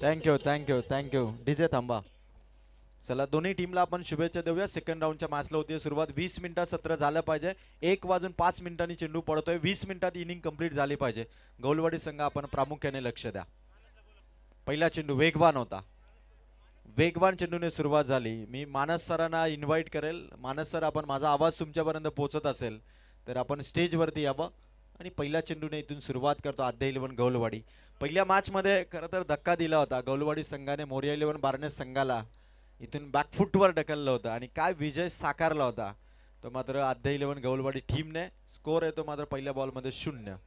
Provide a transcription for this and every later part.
Thank you thank you thank you DJ थांबा. चला दोन्ही टीमला आपण शुभेच्छा देऊया. सेकंड राऊंडच्या मॅचला होती सुरुवात. 20 मिनिटात सत्र झालं पाहिजे. 1 वाजून 5 मिनिटांनी चेंडू पडतोय. 20 मिनिटात इनिंग कंप्लीट झाली पाहिजे. गौलवाडी संघ आपण प्रामुख्याने लक्ष द्या. पहिला चेंडू वेगवान होता. वेगवान चेंडूने सुरुवात झाली. मी मानस सरांना इन्व्हाइट करेल. मानस सर, आपण माझा आवाज तुमच्यापर्यंत पोहोचत असेल तर आपण स्टेजवरती यावं. आणि पहिल्या चेंडूने इथून सुरुवात करतो आद्या इलेव्हन गौलवाडी. पहिल्या मॅचमध्ये खरं तर धक्का दिला होता गौलवाडी संघाने मोरिया इलेव्हन बार्नेस संघाला. इथून बॅकफुटवर ढकललं होतं आणि काय विजय साकारला होता तो मात्र आद्या इलेव्हन गौलवाडी टीमने. स्कोर येतो मात्र पहिल्या बॉलमध्ये 0.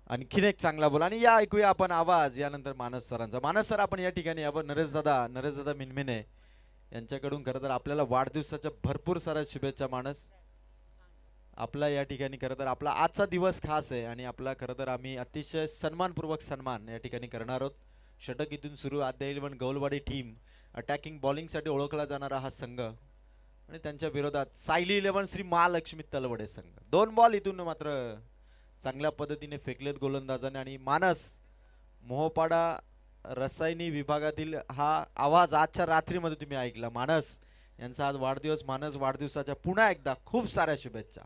आणखीन एक चांगला बोल आणि या ऐकूया आपण आवाज यानंतर मानस सरांचा. मानस सर, आपण या ठिकाणी आपण नरेश दादा मिनमिने यांच्याकडून खरं तर आपल्याला वाढदिवसाच्या भरपूर साऱ्या शुभेच्छा. मानस, आपला या ठिकाणी खरं तर आपला आजचा दिवस खास आहे आणि आपला खरं तर आम्ही अतिशय सन्मानपूर्वक सन्मान या ठिकाणी करणार आहोत. षटक इथून सुरू. आद्या इलेव्हन गौलवाडी टीम अटॅकिंग बॉलिंगसाठी ओळखला जाणारा हा संघ आणि त्यांच्या विरोधात सायली इलेव्हन श्री महालक्ष्मी तलवडे संघ. 2 बॉल इथून मात्र चांगल्या पद्धतीने फेकलेत गोलंदाजाने. आणि मानस, मोहपाडा रसायनी विभागातील हा आवाज आजच्या रात्रीमध्ये तुम्ही ऐकला. मानस यांचा आज वाढदिवस. मानस, वाढदिवसाच्या पुन्हा एकदा खूप साऱ्या शुभेच्छा.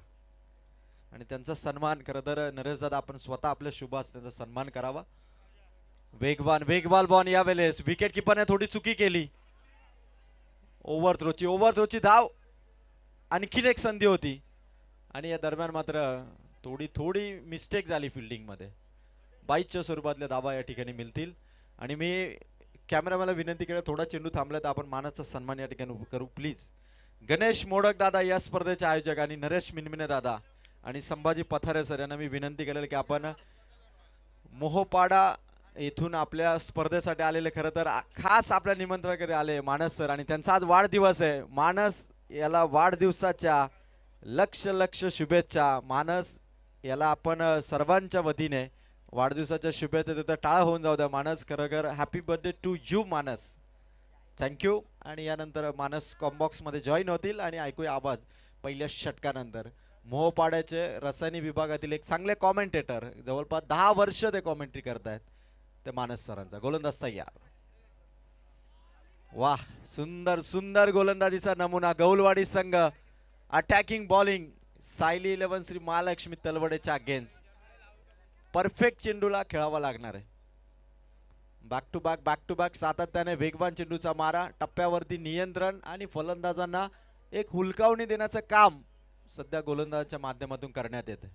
आणि त्यांचा सन्मान खरं तर नरेशदादा आपण स्वतः आपल्या शुभास त्यांचा सन्मान करावा. वेगवान वेगवान बॉल यावेळेस विकेट किपरने थोडी चुकी केली. ओव्हर थ्रोची धाव. आणखीन एक संधी होती आणि या दरम्यान मात्र थोडी थोडी मिस्टेक झाली फिल्डिंगमध्ये. 22च्या स्वरूपातल्या धावा या ठिकाणी मिळतील. आणि मी कॅमेरामॅनला विनंती केलं थोडा चेंडू थांबला तर आपण मानाचा सन्मान या ठिकाणी करू प्लीज. गणेश मोडक दादा या स्पर्धेचे आयोजक आणि नरेश मिनमिने दादा आणि संभाजी पथारे सर यांना मी विनंती करेल की आपण मोहोपाडा येथून आपल्या स्पर्धेसाठी आलेले खरं तर खास आपल्या निमंत्रणाकडे आले मानस सर आणि त्यांचा आज वाढदिवस आहे. मानस याला वाढदिवसाच्या लक्ष लक्ष शुभेच्छा. मानस याला आपण सर्वांच्या वतीने वाढदिवसाच्या शुभेच्छा देतो. टाळ होऊन जाऊ द्या मानस. खरं हॅपी बर्थडे टू यू मानस. थँक्यू. आणि यानंतर मानस कॉम्बॉक्समध्ये जॉईन होतील आणि ऐकूया आवाज पहिल्या षटकानंतर. मोहपाड्याचे रसायनी विभागातील एक चांगले कॉमेंटेटर, जवळपास 10 वर्ष ते कॉमेंट्री करतायत, ते मानस सरांचा गोलंदाज तयार. वाह, सुंदर सुंदर गोलंदाजीचा नमुना. गौलवाडी संघ attacking bowling Sayali eleven Shri Mahalakshmi तलवडेच्या अगेन्स्ट. परफेक्ट चेंडूला खेळावा लागणार आहे. बॅक टू बॅक सातत्याने वेगवान चेंडूचा मारा, टप्प्यावरती नियंत्रण आणि फलंदाजांना एक हुलकावणी देण्याचं काम सध्या गोलंदाजाच्या माध्यमातून करण्यात येते.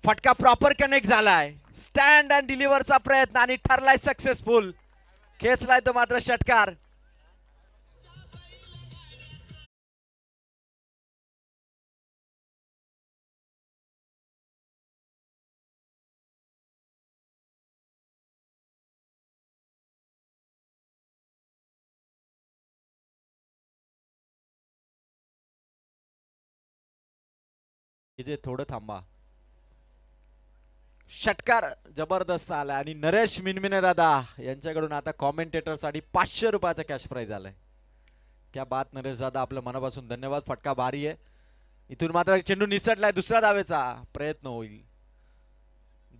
फटका प्रॉपर कनेक्ट झालाय. स्टँड अँड डिलिव्हरचा प्रयत्न आणि ठरलाय सक्सेसफुल. खेचलाय तो मात्र षटकार. इथे थोडं थांबा. षटकार जबरदस्त आला आणि नरेश मिनमिने दादा यांच्याकडून आता कॉमेंटेटर साठी 500 रुपयाचा कॅश प्राइज आलाय. क्या बात नरेश दादा, आपलं मनापासून धन्यवाद. फटका भारी आहे. इथून मात्र चेंडू निसटलाय. दुसऱ्या धावेचा प्रयत्न होईल.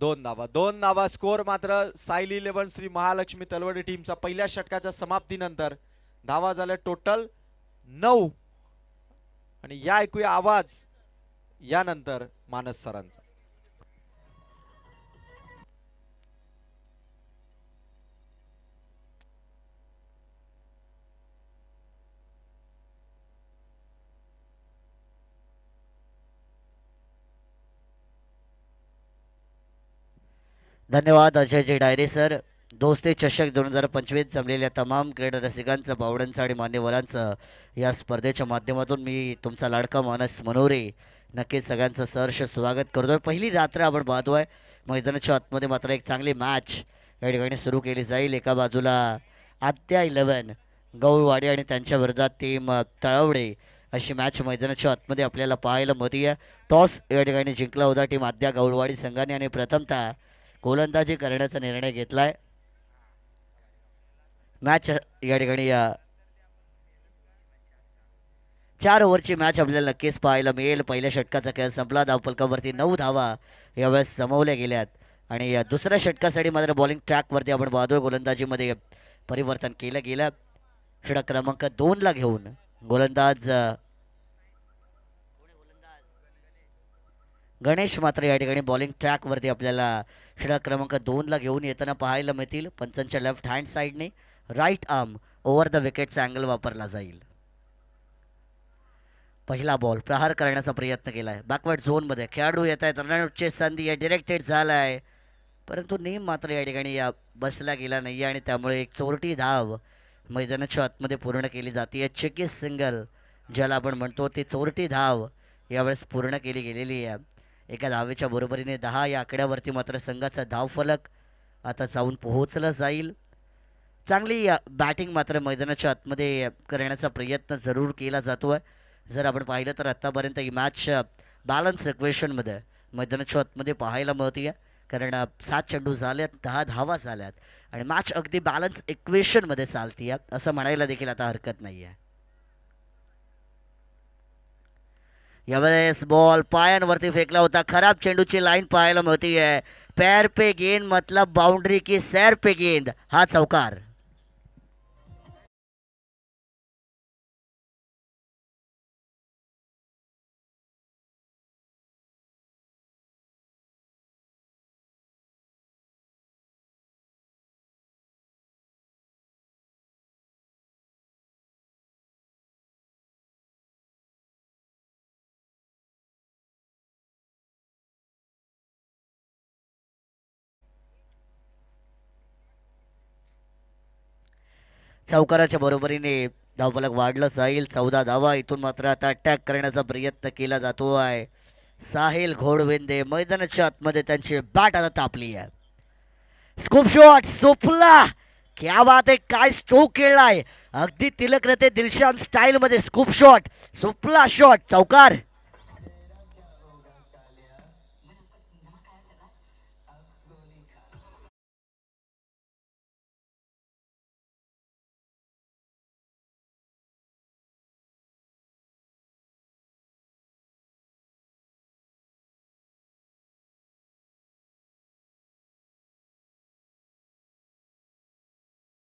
2 धावा स्कोर मात्र सायली इलेव्हन श्री महालक्ष्मी तलवडे टीमचा पहिल्या षटकाच्या समाप्तीनंतर धावा झाल्या टोटल 9. आणि या ऐकूया आवाज यानंतर मानस सरांचा. धन्यवाद अजयजी डायरे सर. दोस्ती चषक 2025 जमलेल्या तमाम क्रीडा रसिकांचं, पाहुण्यांचं आणि मान्यवरांचं या स्पर्धेच्या माध्यमातून मी तुमचा लाडका मानस मनोरे नक्कीच सगळ्यांचं सहर्ष स्वागत करतोय. पहिली रात्र आपण पाहतोय. मैदानाच्या आतमध्ये मात्र एक चांगली मॅच या ठिकाणी सुरू केली जाईल. एका बाजूला आद्या इलेव्हन गौळवाडी आणि त्यांच्या विरोधात टीम तळवडे अशी मॅच मैदानाच्या आतमध्ये आपल्याला पाहायला मिळते. टॉस या ठिकाणी जिंकला होता टीम आद्या गौळवाडी संघाने आणि प्रथमतः गोलंदाजी करण्याचा निर्णय घेतलाय. मॅच या ठिकाणी 4 ओव्हरची मॅच आपल्याला नक्कीच पाहायला मिळेल. पहिल्या षटकाचा खेळ संपला. धावफलकावरती 9 धावा यावेळेस जमवल्या गेल्यात आणि दुसऱ्या षटकासाठी मात्र बॉलिंग ट्रॅकवरती आपण पाहतोय गोलंदाजीमध्ये परिवर्तन केलं गेलं. षटक क्रमांक 2 ला घेऊन गोलंदाज गणेश मात्र या ठिकाणी बॉलिंग ट्रॅकवरती आपल्याला षटक क्रमांक 2 ला घेऊन येताना पाहायला मिळतील. पंचांच्या लेफ्ट हँड साईडने राईट आर्म ओव्हर द विकेटचा अँगल वापरला जाईल. पहिला बॉल प्रहार करण्याचा प्रयत्न केलाय. बॅकवर्ड झोनमध्ये खेळाडू येत आहेत. रनआउटची संधी डिरेक्टेड झालाय, परंतु नेम मात्र या ठिकाणी बसला गेला नाही आणि त्यामुळे एक चोरटी धाव मैदानाच्या आतमध्ये पूर्ण केली जाते. चेकी सिंगल ज्याला आपण म्हणतो ती चोरटी धाव यावेळेस पूर्ण केली गेलेली आहे. एका धावेच्या बरोबरीने 10 या आकड्यावरती मात्र संघाचा धावफलक आता जाऊन पोहोचला जाईल. चांगली बॅटिंग मात्र मैदानाच्या आतमध्ये करण्याचा प्रयत्न जरूर केला जातो आहे. जर आपण पाहिलं तर आत्तापर्यंत ही मॅच बॅलन्स इक्वेशनमध्ये मैदानाच्या आतमध्ये पाहायला मिळते आहे. कारण 7 चेंडू झाल्यात, 10 धावा झाल्यात आणि मॅच अगदी बॅलन्स इक्वेशनमध्ये चालती आहे असं म्हणायला देखील आता हरकत नाही आहे. यावेळेस बॉल पायांवरती फेकला होता. खराब चेंडूची लाईन पाहायला मिळती आहे. पैर पे गेंद मतलब बाउंड्री की सैर पे गेंद, हा चौकार. चौकाराच्या बरोबरीने धावफलक वाढलं जाईल. 14 धावा. इथून मात्र आता अटॅक करण्याचा प्रयत्न केला जातो आहे. साहिल घोडविंदे मैदानाच्या आतमध्ये त्यांची बॅट आता तापली आहे. स्कूप शॉट सुपला, क्या बात आहे. काय स्ट्रोक खेळलाय, अगदी तिलक रथे दिलशान स्टाईल मध्ये स्कूप शॉट, सुपला शॉट, चौकार.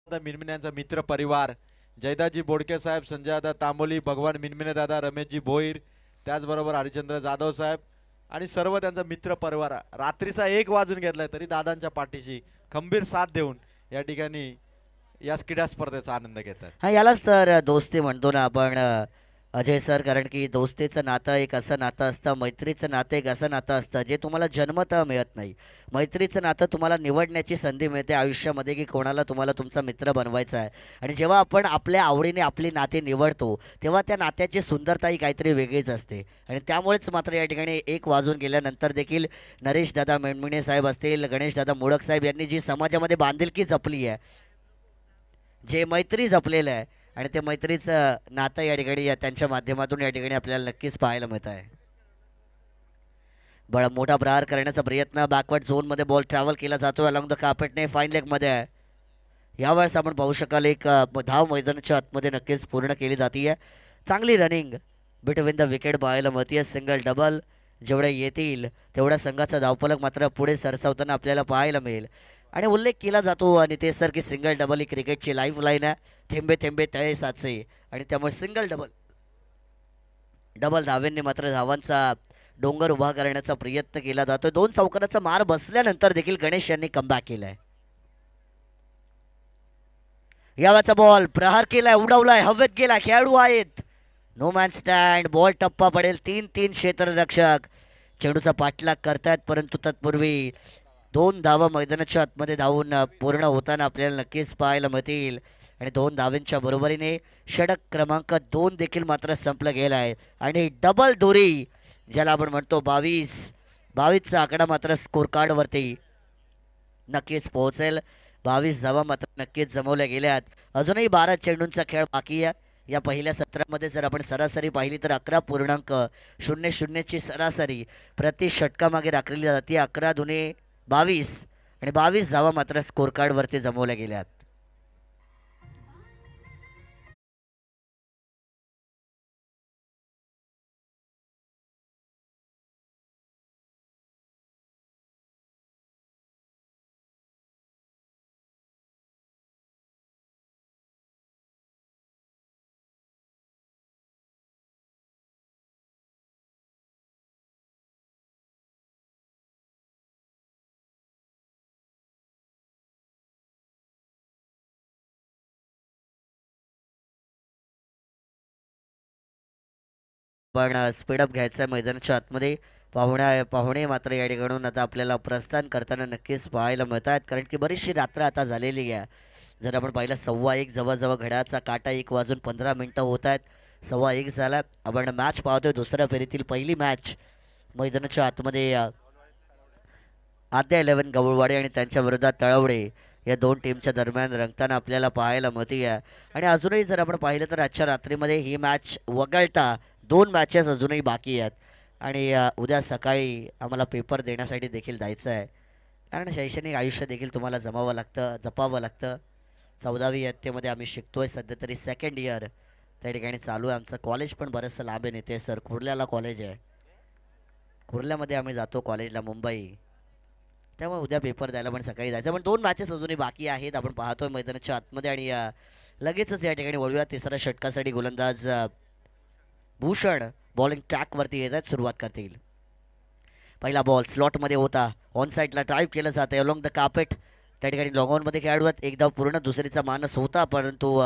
मिनमिन्यांचा मित्र परिवार जयदाजी बोडके साहेब, संजयदा तांबोली, भगवान मिनमिने दादा, रमेशजी भोईर, त्याचबरोबर हरिचंद्र जाधव साहेब आणि सर्व त्यांचा मित्र परिवार रात्रीचा 1 वाजून घेतलाय तरी दादांच्या पाठीशी खंबीर साथ देऊन या ठिकाणी या क्रीडा स्पर्धेचा आनंद घेतात. हा, यालाच तर दोस्ती म्हणतो ना आपण अजय सर. कारण की दोस्तीचं नातं एक असं नातं असतं, मैत्रीचं नातं एक असं नातं असतं जे तुम्हाला जन्मतः मिळत नाही. मैत्रीचं नातं तुम्हाला निवडण्याची संधी मिळते आयुष्यामध्ये की कोणाला तुम्हाला तुमचा मित्र बनवायचा आहे. आणि जेव्हा आपण आपल्या आवडीने आपली नाते निवडतो तेव्हा त्या नात्याची सुंदरता ही काहीतरी वेगळीच असते. आणि त्यामुळेच मात्र या ठिकाणी 1 वाजून गेल्यानंतर देखील नरेश दादा मेणमिणे साहेब असतील, गणेश दादा मोडक साहेब यांनी जी समाजामध्ये बांधिलकी जपली आहे, जे मैत्री जपलेलं आहे आणि ते मैत्रीचं नातं या ठिकाणी त्यांच्या माध्यमातून या ठिकाणी आपल्याला नक्कीच पाहायला मिळत आहे. बळा मोठा प्रहार करण्याचा प्रयत्न. बॅकवर्ड झोनमध्ये बॉल ट्रॅव्हल केला जातो अलॉंग द कार्पेटने. फाईन लेगमध्ये आहे. यावेळेस आपण पाहू शकाल एक धाव मैदानाच्या आतमध्ये नक्कीच पूर्ण केली जाते. चांगली रनिंग बिटवीन द विकेट पाहायला मिळते. सिंगल डबल जेवढे येतील तेवढ्या संघाचा धावफलक मात्र पुढे सरसावताना आपल्याला पाहायला मिळेल. आणि उल्लेख केला जातो आणि ते सर की सिंगल डबल ही क्रिकेटची लाईफ लाईन आहे. थेंबे थेंबे तळे साचे आणि त्यामुळे सिंगल डबल डबल धाव्यांनी मात्र धावांचा डोंगर उभा करण्याचा प्रयत्न केला जातो. 2 चौकाराचा मार बसल्यानंतर देखील गणेश यांनी कमबॅक केलाय. यावाचा बॉल प्रहार केलाय, उडवलाय, हवेत गेला, खेळाडू आहेत. No man stand. बॉल टप्पा पडेल. 3-3 क्षेत्ररक्षक चेंडूचा पाठलाग करतायत, परंतु तत्पूर्वी 2 धावा मैदानाच्या आतमध्ये धावून पूर्ण होताना आपल्याला नक्कीच पाहायला मिळतील. आणि 2 धावांच्या बरोबरीने षटक क्रमांक 2 देखील मात्र संपलं गेला आहे. आणि डबल दोरी ज्याला आपण म्हणतो 22चा आकडा मात्र स्कोर कार्डवरती नक्कीच पोहोचेल. 22 धावा मात्र नक्कीच जमवल्या गेल्यात. अजूनही 12 चेंडूंचा खेळ बाकी आहे. या पहिल्या सत्रामध्ये जर आपण सरासरी पाहिली तर 11.00 ची सरासरी प्रति षटकामागे राखली जाते. 11 दुने 22 आणि 22 धावा मात्र स्कोर कार्डवरती जमवल्या गेल्यात. पण स्पीडअप घ्यायचं आहे मैदानाच्या आतमध्ये. पाहुणे मात्र या ठिकाणून आता आपल्याला प्रस्थान करताना नक्कीच पाहायला मिळत आहेत, कारण की बरीचशी रात्र आता झालेली आहे. जर आपण पाहिलं 1:15 जवळजवळ घड्याळाचा काटा 1:15 होत आहेत. 1:15 झाला. आपण मॅच पाहतोय दुसऱ्या फेरीतील पहिली मॅच मैदानाच्या आतमध्ये. आद्या 11 गवळवाडी आणि त्यांच्या विरोधात तळवडे या दोन टीमच्या दरम्यान रंगताना आपल्याला पाहायला मिळते आहे. आणि अजूनही जर आपण पाहिलं तर आजच्या रात्रीमध्ये ही मॅच वगळता 2 मॅचेस अजूनही बाकी आहेत. आणि उद्या सकाळी आम्हाला पेपर देण्यासाठी देखील जायचं आहे, कारण शैक्षणिक आयुष्य देखील तुम्हाला जपावं लागतं. 14वी इयत्तेमध्ये आम्ही शिकतोय सध्या तरी, सेकंड इयर त्या ठिकाणी चालू आहे. आमचं कॉलेज पण बरंचसं लांब आहे नेते सर, कुर्ल्याला कॉलेज आहे. कुर्ल्यामध्ये आम्ही जातो कॉलेजला, मुंबई. त्यामुळे उद्या पेपर द्यायला पण सकाळी जायचं. पण 2 मॅचेस अजूनही बाकी आहेत, आपण पाहतोय मैदानाच्या आतमध्ये. आणि लगेचच या ठिकाणी वळूया तिसऱ्या षटकासाठी. गोलंदाज भूषण बॉलिंग ट्रॅकवरती येत आहेत, सुरुवात करतील. पहिला बॉल स्लॉटमध्ये होता, ऑन साईडला ड्राईव्ह केलं जातं अलोंग द कार्पेट. त्या ठिकाणी लॉंग ऑनमध्ये खेळाडू आहेत, एक धाव पूर्ण दुसरीचा मानस होता, परंतु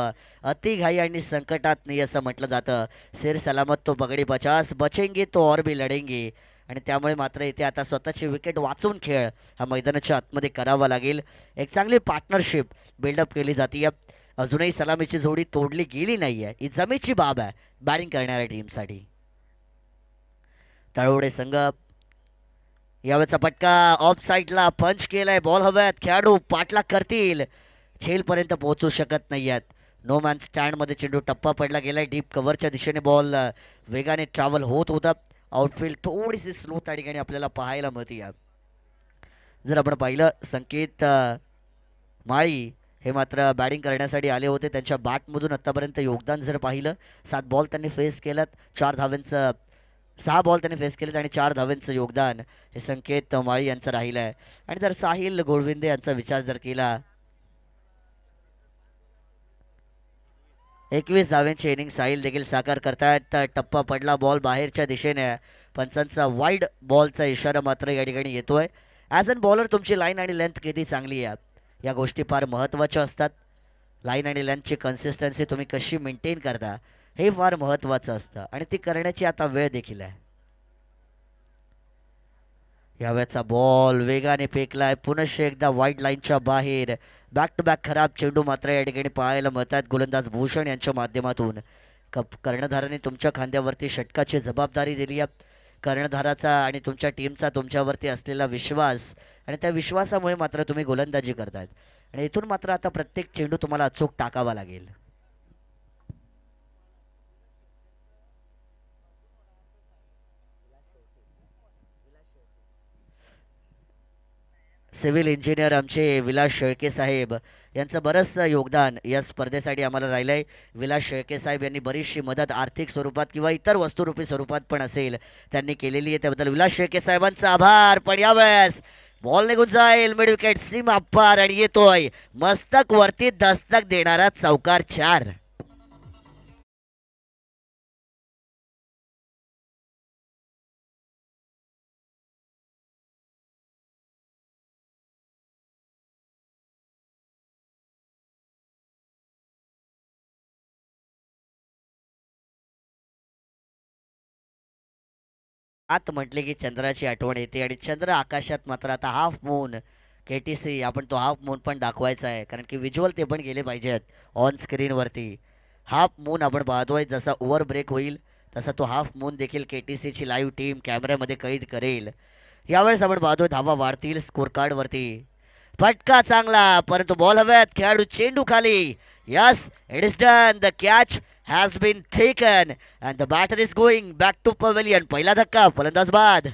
अतिघाई आणि संकटात नाही असं म्हटलं जातं. सिर सलामत तो पगडी बचास बचेंगे तो और भी लढेंगे. आणि त्यामुळे मात्र इथे आता स्वतःची विकेट वाचून खेळ हा मैदानाच्या आतमध्ये करावा लागेल. एक चांगली पार्टनरशिप बिल्डअप केली जाते. अजूनही सलामीची जोडी तोडली गेली नाही आहे, ही जमेची बाब आहे बॅटिंग करणाऱ्या टीमसाठी. तळवडे संघ यावेळेचा फटका ऑफ साईडला पंच केलाय, बॉल हव्यात, खेळाडू पाठलाग करतील, झेलपर्यंत पोहोचू शकत नाही आहेत. नो मॅन स्टँडमध्ये चेंडू टप्पा पडला गेलाय, डीप कव्हरच्या दिशेने बॉल वेगाने ट्रॅव्हल होत होता. आउटफील्ड थोडीशी स्लो त्या ठिकाणी आपल्याला पाहायला मिळते. जर आपण पाहिलं संकेत माळी हे मात्र बॅटिंग करण्यासाठी आले होते. त्यांच्या बॅटमधून आत्तापर्यंत योगदान जर पाहिलं, 7 बॉल त्यांनी फेस केलं, 4 धावांचं 6 बॉल त्यांनी फेस केलेत आणि 4 धावांचं योगदान हे संकेत माळी यांचं राहिलं आहे. आणि जर साहिल गोळविंदे यांचा विचार जर केला, 21 धावांची इनिंग साहिल देखील साकार करतायत. टप्पा पडला, बॉल बाहेरच्या दिशेने, पंचांचा वाईड बॉलचा इशारा मात्र या ठिकाणी येतोय. ॲज अन बॉलर तुमची लाईन आणि लेंथ किती चांगली आहे या गोष्टी फार महत्त्वाच्या असतात. लाईन आणि लेंथची कन्सिस्टन्सी तुम्ही कशी मेंटेन करता हे फार महत्त्वाचं असतं, आणि ती करण्याची आता वेळ देखील आहे. यावेळेचा बॉल वेगाने फेकलाय, पुनश्च एकदा वाईड लाईनच्या बाहेर. बॅक टू बॅक खराब चेंडू मात्र या ठिकाणी पाहायला मिळतात गोलंदाज भूषण यांच्या माध्यमातून. कर्णधाराने तुमच्या खांद्यावरती षटकाची जबाबदारी दिली आहे. कर्णधाराचा आणि तुमच्या टीमचा तुमच्यावरती असलेला विश्वास, आणि त्या विश्वासामुळे मात्र तुम्ही गोलंदाजी करतायत. आणि इथून मात्र आता प्रत्येक चेंडू तुम्हाला अचूक टाकावा लागेल. सिव्हिल इंजिनियर आमचे विलास शेळके साहेब यांचं बरंचसं योगदान या स्पर्धेसाठी आम्हाला राहिलं आहे. विलास शेळके साहेब यांनी बरीचशी मदत आर्थिक स्वरूपात किंवा इतर वस्तुरूपी स्वरूपात पण असेल त्यांनी केलेली आहे, त्याबद्दल विलास शेळके साहेबांचा आभार. पण यावेळेस बॉल निघून जाईल मिड विकेट सीमा पार, आणि येतोय मस्तक वरती दस्तक देणारा चौकार 4. आत म्हटले की चंद्राची आठवण येते, आणि चंद्र आकाशात मात्र आता हाफ मून KTC आपण तो हाफ मून पण दाखवायचा आहे, कारण की व्हिज्युअल ते पण गेले पाहिजेत ऑन स्क्रीनवरती. हाफ मून आपण पाहतोय, जसा ओव्हर ब्रेक होईल तसा तो हाफ मून देखील KTCची लाईव्ह टीम कॅमेऱ्यामध्ये कैद करेल. यावेळेस आपण पाहतोय धावा वाढतील स्कोर कार्डवरती. फटका चांगला, परंतु बॉल हव्यात, खेळाडू चेंडू खाली. Yes, it is done, the catch has been taken and the batter is going back to pavilion. पहिला धक्का फलंदाज बाद.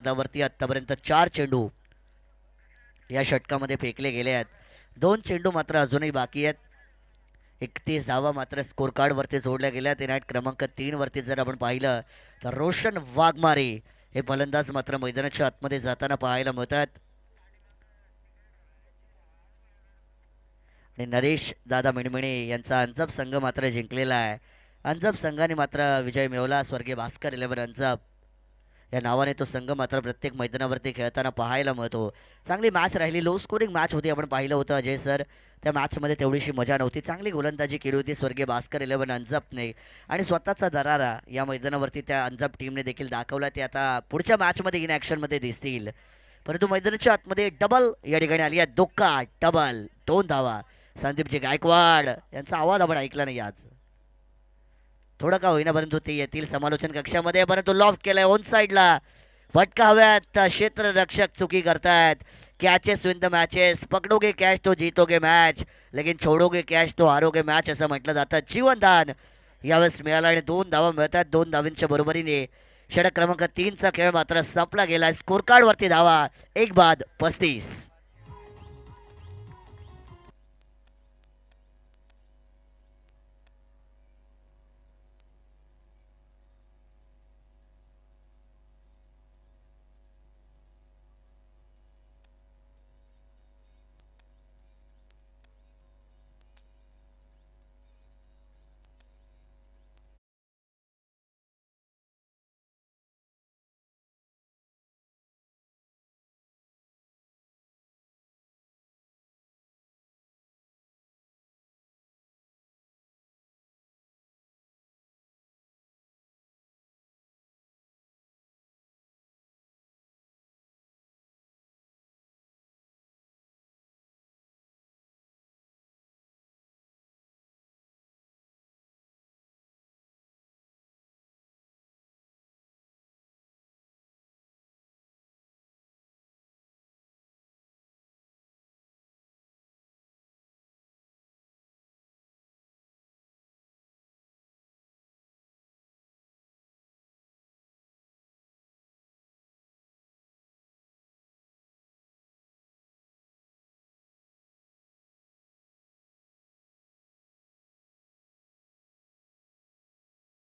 वरती आतापर्यंत 4 चेंडू या षटकामध्ये फेकले गेले आहेत. 2 चेंडू मात्र अजूनही बाकी आहेत. 31 धावा मात्र स्कोर कार्डवरती जोडल्या गेल्या. ते नाईट क्रमांक 3 वरती जर आपण पाहिलं तर रोशन वाघमारे हे फलंदाज मात्र मैदानाच्या आतमध्ये जाताना पाहायला मिळतात. आणि नरेश दादा मिणमिणे यांचा अंजप संघ मात्र जिंकलेला आहे. अंजप संघाने मात्र विजय मिळवला. स्वर्गीय भास्कर 11 अंजप या नावाने तो संघ मात्र प्रत्येक मैदानावरती खेळताना पाहायला मिळतो. चांगली मॅच राहिली, लो स्कोरिंग मॅच होती. आपण पाहिलं होतं अजय सर, त्या मॅचमध्ये तेवढीशी मजा नव्हती. चांगली गोलंदाजी केली होती स्वर्गीय भास्कर 11 अंजपने आणि स्वतःचा दरारा या मैदानावरती त्या अंजप टीमने देखील दाखवला. ते आता पुढच्या मॅचमध्ये इन ॲक्शनमध्ये दिसतील. परंतु मैदानाच्या आतमध्ये डबल या ठिकाणी आली आहे. धोका डबल, 2 धावा. संदीपजी गायकवाड यांचा आवाज आपण ऐकला नाही आज, थोडं का होईना, परंतु ते येतील समालोचन कक्षामध्ये. परंतु लॉफ्ट केलाय ऑन साइडला, फटका हव्यात. क्षेत्ररक्षक चुकी करतायत. कॅचेस विन द मॅचेस, पकडोगे कॅच तो जीतोगे मॅच, लेकिन छोडोगे कॅच तो हारोगे मॅच असं म्हटलं जातं. जीवनदान यावेळेस मिळालं आणि 2 धावा मिळतात. 2 धावांच्या बरोबरीने षटक क्रमांक 3चा खेळ मात्र संपला गेला. स्कोर कार्डवरती धावा 1 बाद 35.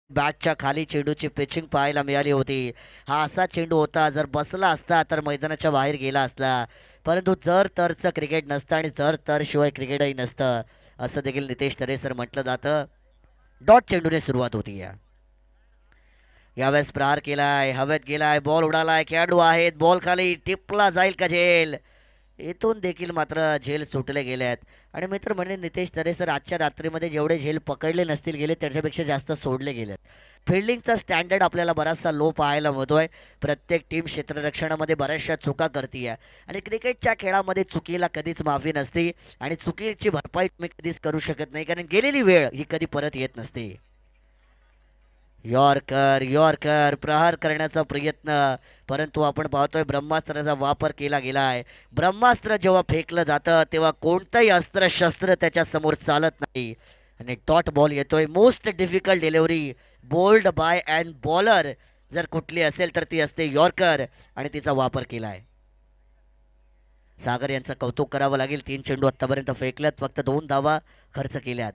बॅटच्या खाली चेंडूची पिचिंग पाहायला मिळाली होती. हा असा चेंडू होता, जर बसला असता तर मैदानाच्या बाहेर गेला असला. परंतु जर तरचं क्रिकेट नसतं आणि जर तर शिवाय क्रिकेटही नसतं असं देखील नितेश तरे सर म्हटलं जातं. डॉट चेंडूने सुरुवात होती. यावेळेस प्रहार केलाय, हवेत गेलाय, बॉल उडालाय, खेळाडू आहेत, बॉल खाली टिपला जाईल का झेल, इथून देखील मात्र झेल सुटले गेले आहेत. आणि मित्र म्हणले नितेश तरे सर, आजच्या रात्रीमध्ये जेवढे झेल पकडले नसतील गेले त्याच्यापेक्षा जास्त सोडले गेलेत. फिल्डिंगचा स्टँडर्ड आपल्याला बराचसा लो पाहायला मिळतोय. प्रत्येक टीम क्षेत्ररक्षणामध्ये बऱ्याचशा चुका करते आणि क्रिकेटच्या खेळामध्ये चुकीला कधीच माफी नसते आणि चुकीची भरपाई तुम्ही कधीच करू शकत नाही, कारण गेलेली वेळ ही कधी परत येत नसते. यॉर्कर यॉर्कर प्रहार करण्याचा प्रयत्न, परंतु आपण पाहतोय ब्रह्मास्त्राचा वापर केला गेलाय. ब्रह्मास्त्र जेव्हा फेकलं जातं तेव्हा कोणतंही अस्त्र शस्त्र त्याच्या समोर चालत नाही. आणि डॉट बॉल येतोय. Most difficult delivery bowled by and bowler जर कुठली असेल तर ती असते यॉर्कर आणि तिचा वापर केलाय. सागर यांचं कौतुक करावं लागेल. 3 चेंडू आतापर्यंत फेकल्यात, फक्त 2 धावा खर्च केल्यात.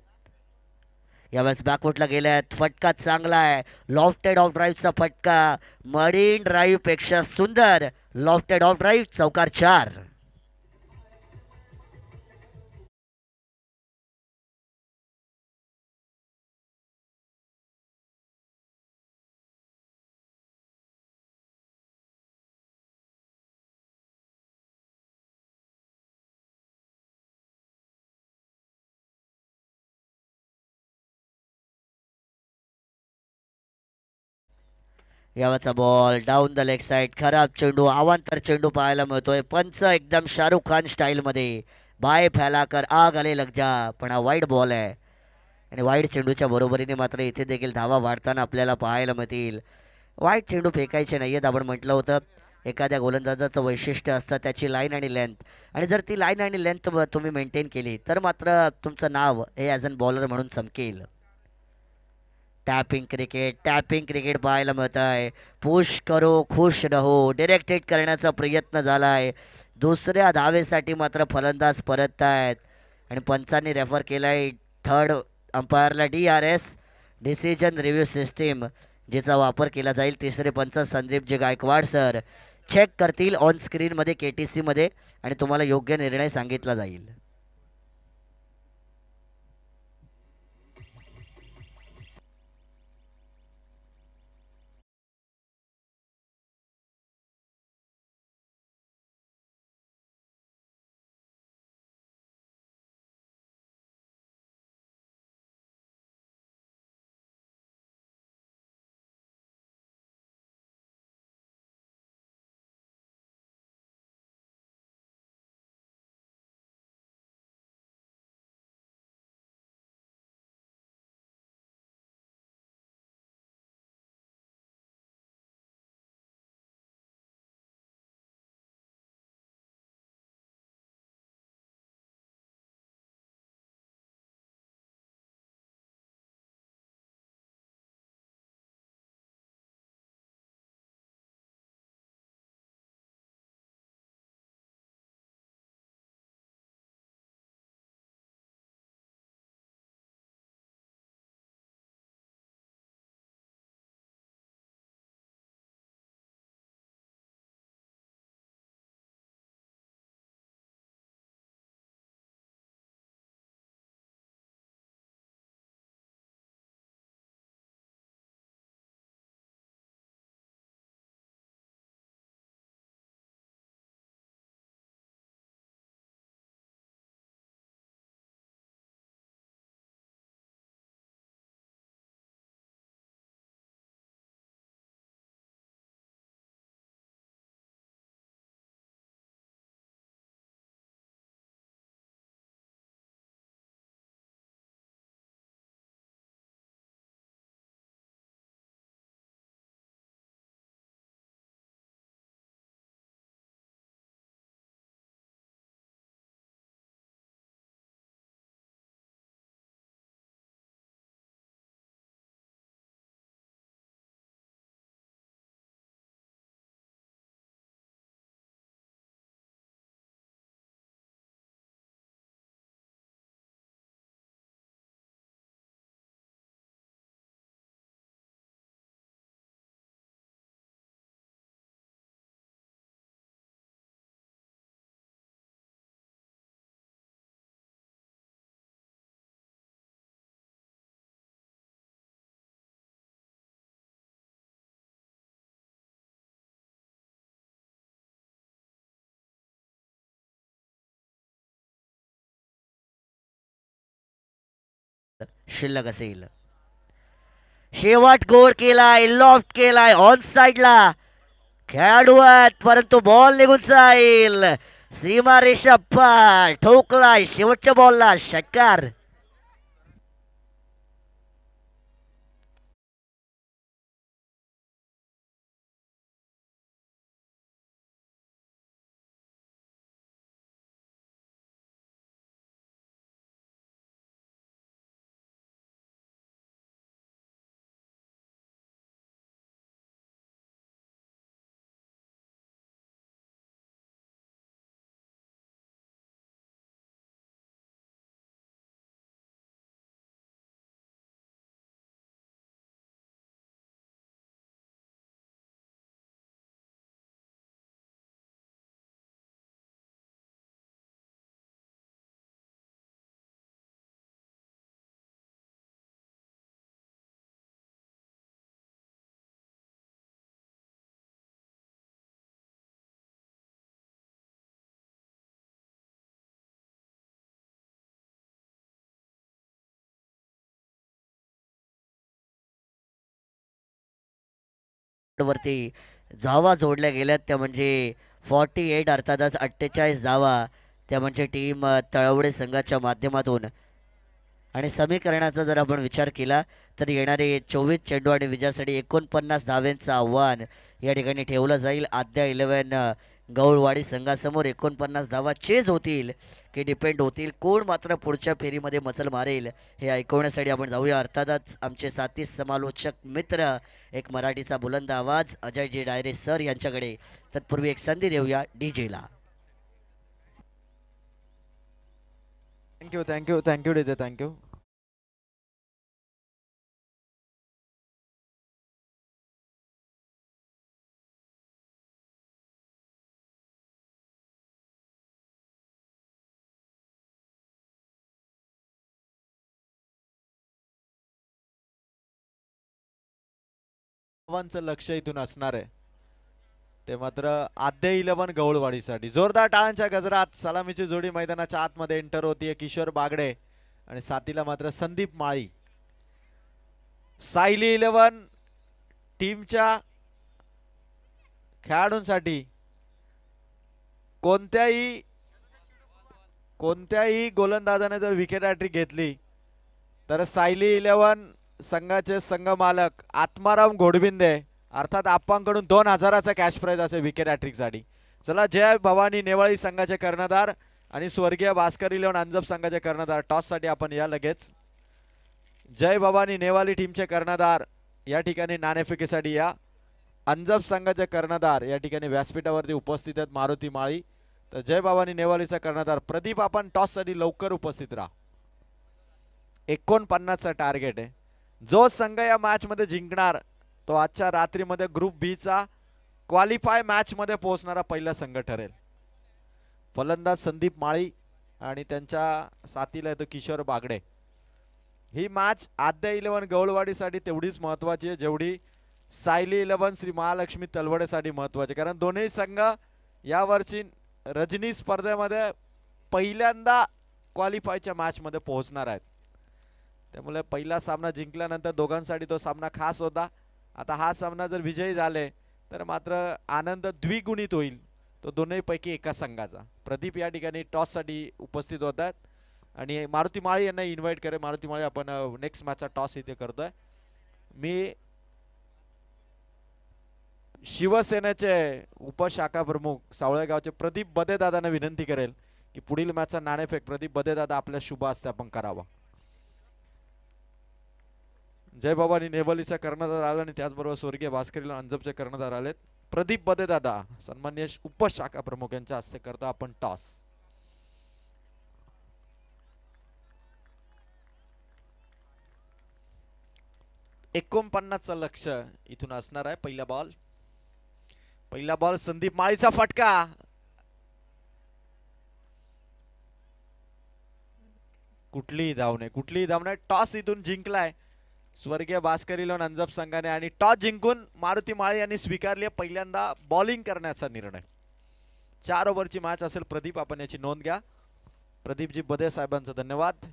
यावेळेस बॅकवुडला गेल्यात. फटका चांगला आहे, लॉफ्टेड ऑफ ड्राईव्हचा फटका, मरीन ड्राईव्ह पेक्षा सुंदर लॉफ्टेड ऑफ ड्राईव्ह. चौकार 4. यावाचा ball down the leg side, खराब चेंडू, अवांतर चेंडू पाहायला मिळतोय. पंच एकदम शाहरुख खान स्टाईलमध्ये, बाय फैलाकर आग आले लग जा, पण हा वाईड बॉल आहे आणि वाईड चेंडूच्या बरोबरीने मात्र इथे देखील धावा वाढताना आपल्याला पाहायला मिळतील. वाईट चेंडू फेकायचे नाही आहेत. आपण म्हटलं होतं एखाद्या गोलंदाजाचं वैशिष्ट्य असतं त्याची लाईन आणि लेंथ, आणि जर ती लाईन आणि लेंथ तुम्ही मेंटेन केली तर मात्र तुमचं नाव हे ॲज अन बॉलर म्हणून चमकेल. टॅपिंग क्रिकेट पाहायला मिळत आहे. पुश करो खुश रहो डिरेक्टेड करण्याचा प्रयत्न झालाय. दुसऱ्या धावेसाठी मात्र फलंदाज परत आहेत आणि पंचांनी रेफर केलाय थर्ड अंपायरला DRS डिसिजन रिव्ह्यू सिस्टीम. ज्याचा वापर केला जाईल. तिसरे पंच संदीपजी गायकवाड सर चेक करतील ऑन स्क्रीनमध्ये KTC मध्ये आणि तुम्हाला योग्य निर्णय सांगितला जाईल. शिल्लक असेल. शेवट गोड केलाय, लॉफ्ट केलाय ऑन साइडला खेळाडू आहेत परंतु बॉल निघून जाईल. सीमा रेषा पार ठोकलाय शेवटच्या बॉलला षटकार. वरती धावा जोडल्या गेल्यात त्या म्हणजे 48 अर्थातच 48 धावा त्या म्हणजे टीम तळवडे संघाच्या माध्यमातून. आणि समीकरणाचा जर आपण विचार केला तर येणारे 24 चेंडू आणि विजयासाठी 49 धाव्यांचं आव्हान या ठिकाणी ठेवलं जाईल. आद्या 11 गौळवाडी संघासमोर 49 धावा चेज होतील की डिपेंड होतील कोण मात्र पुढच्या फेरीमध्ये मचल मारेल हे ऐकवण्यासाठी आपण जाऊया. अर्थातच आमचे साथी समालोचक मित्र एक मराठीचा बुलंद आवाज अजयजी डायरे सर यांच्याकडे. तत्पूर्वी एक संधी देऊया डीजेला. Thank you thank you thank you DJ thank you. धावांचं लक्ष इथून असणार आहे ते मात्र आद्य 11 गवळवाडीसाठी. जोरदार टाळ्यांच्या गजरात सलामीची जोडी मैदानाच्या आतमध्ये एंटर होतीये. किशोर बागडे आणि साथीला मात्र संदीप माळी. सायली 11 टीमच्या खेळाडूंसाठी कोणत्याही गोलंदाजाने जर विकेट हॅट्रिक घेतली तर सायली 11 संघाचे संघ मालक आत्माराम घोडबिंदे अर्थात आप्पांकडून 2000चा कॅश प्राइज असेल विकेट हॅट्रिकसाठी. चला जय भवानी नेवाळी संघाचे कर्णधार आणि स्वर्गीय भास्कर 11 अंजप संघाचे कर्णधार टॉससाठी आपण या लगेच. जय भवानी नेवाली टीमचे कर्णधार या ठिकाणी नाणेफेकीसाठी या. अंजप संघाचे कर्णधार या ठिकाणी व्यासपीठावरती उपस्थित आहेत मारुती माळी. तर जय भवानी नेवालीचा कर्णधार प्रदीप आपण टॉससाठी लवकर उपस्थित राहा. 49चा टार्गेट आहे. जो संघ या मॅच मध्ये जिंकणार तो आजच्या रात्रीमध्ये ग्रुप बी चा क्वालिफाय मॅच मध्ये पोहोचणारा पहिला संघ ठरेल. फलंदाज संदीप माळी आणि त्यांच्या साथीला येतो किशोर बागडे. ही मॅच आद्य 11 गवळवाडीसाठी तेवढीच महत्वाची आहे जेवढी सायली 11 श्री महालक्ष्मी तलवडेसाठी महत्वाची. कारण दोन्ही संघ यावर्षी रजनी स्पर्धेमध्ये पहिल्यांदा क्वालिफायच्या मॅच मध्ये पोहोचणार आहेत. त्यामुळे पहिला सामना जिंकल्यानंतर दोघांसाठी तो सामना खास होता. आता हा सामना जर विजयी झाले तर मात्र आनंद द्विगुणित होईल तो दोन्ही पैकी एका संघाचा. प्रदीप या ठिकाणी टॉस साठी उपस्थित होतात आणि मारुती माळी यांना इन्व्हाइट करे. मारुती माळी आपण नेक्स्ट मॅचचा टॉस इथे करतोय. मी शिवसेनेचे उपशाखा प्रमुख सावळेगावचे प्रदीप बदेदादांना विनंती करेल की पुढील मॅचचा नाणेफेक प्रदीप बदेदादा आपल्या शुभ हस्ते आपण करावा. जय भवानी नेवालीचा कर्णधार आला आणि त्याचबरोबर स्वर्गीय भास्कर अंजपचे कर्णधार आलेत. प्रदीप बदेदादा सन्माननीय उपशाखा प्रमुख यांच्या हस्ते करतो आपण टॉस. चं लक्ष इथून असणार आहे. पहिला बॉल संदीप माळीचा फटका. कुठलीही धाव नाही. टॉस इथून जिंकलाय स्वर्गीय भास्कर 11 अंजप संघाने आणि टॉस जिंकून मारुती माळी यांनी स्वीकारली पहिल्यांदा बॉलिंग करण्याचा निर्णय. 4 ओव्हरची मॅच असेल. प्रदीप आपण याची नोंद घ्या. प्रदीपजी बदे साहेबांचं धन्यवाद.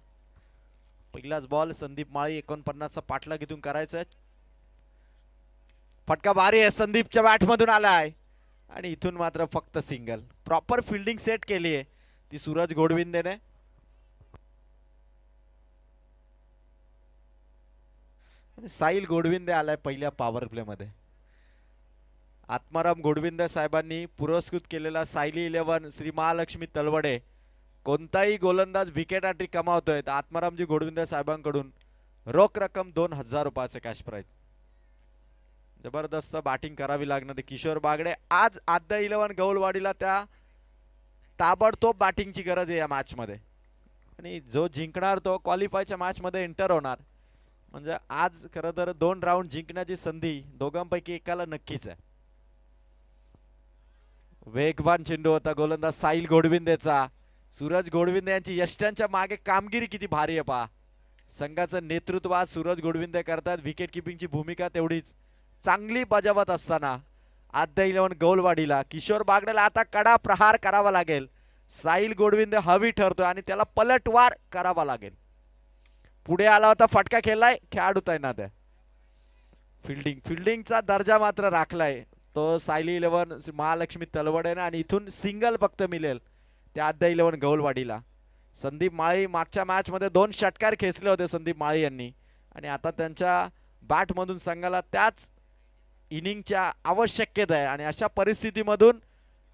पहिलाच बॉल संदीप माळी 49चा पाठलाग इथून करायचा आहे. फटका भारी आहे संदीपच्या बॅट मधून आलाय आणि इथून मात्र फक्त सिंगल. प्रॉपर फिल्डिंग सेट केली आहे ती सूरज घोडविंदेने. साहिल घोडविंदे आलाय पहिल्या पॉवर प्ले मध्ये. आत्माराम घोडविंदे साहेबांनी पुरस्कृत केलेला सायली 11 श्री महालक्ष्मी तलवडे कोणताही गोलंदाज विकेट हॅट्रिक कमावतोय तर आत्मारामजी घोडविंदे साहेबांकडून रोख रक्कम 2000 रुपयाचे कॅश प्राइज. जबरदस्त बॅटिंग करावी लागणार. किशोर बागडे आज आद्य 11 गवळवाडीला त्या ताबडतोब बॅटिंगची गरज आहे या मॅच मध्ये आणि जो जिंकणार तो क्वालिफायच्या मॅच मध्ये एंटर होणार. म्हणजे आज खरं तर 2 राऊंड जिंकण्याची संधी दोघांपैकी एकाला नक्कीच आहे. वेगवान चेंडू होता गोलंदाज साहिल घोडविंदेचा. सूरज घोडविंदे यांची यष्ट्यांच्या मागे कामगिरी किती भारी आहे पहा. संघाचं नेतृत्व आज सूरज घोडविंदे करतात. विकेट किपिंगची भूमिका तेवढीच चांगली बजावत असताना आद्य 11 गवळवाडीला किशोर बागडेला आता कडा प्रहार करावा लागेल. साहिल घोडविंदे हवी ठरतोय आणि त्याला पलटवार करावा लागेल. पुढे आला होता फटका खेळलाय खेळाडू तैनात आहे. फिल्डिंगचा दर्जा मात्र राखलाय तो सायली 11 महालक्ष्मी तलवडेने आणि इथून सिंगल फक्त मिळेल त्या आद्य 11 गवळवाडीला. संदीप माळी मागच्या मॅच मध्ये 2 षटकार खेचले होते संदीप माळी यांनी आणि आता त्यांच्या बॅट मधून संघाला त्याच इनिंगच्या आवश्यकता आहे आणि अशा परिस्थितीमधून